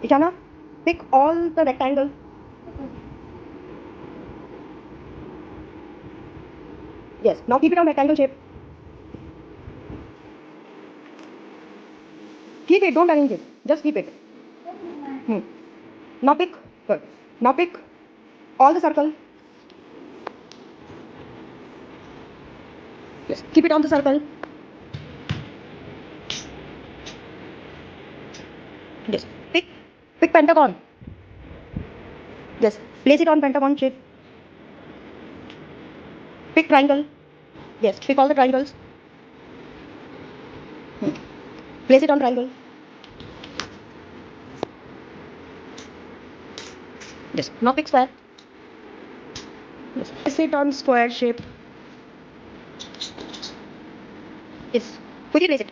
Ishana, pick all the rectangle. Yes, now keep it on rectangle shape. Keep it, don't arrange it. Just keep it. Now pick. Good. Now pick all the circle. Yes, keep it on the circle. Yes, pick pentagon. Yes, place it on pentagon shape. Pick triangle. Yes, pick all the triangles. Place it on triangle. Yes, now pick square. Yes, place it on square shape. Yes, quickly place it.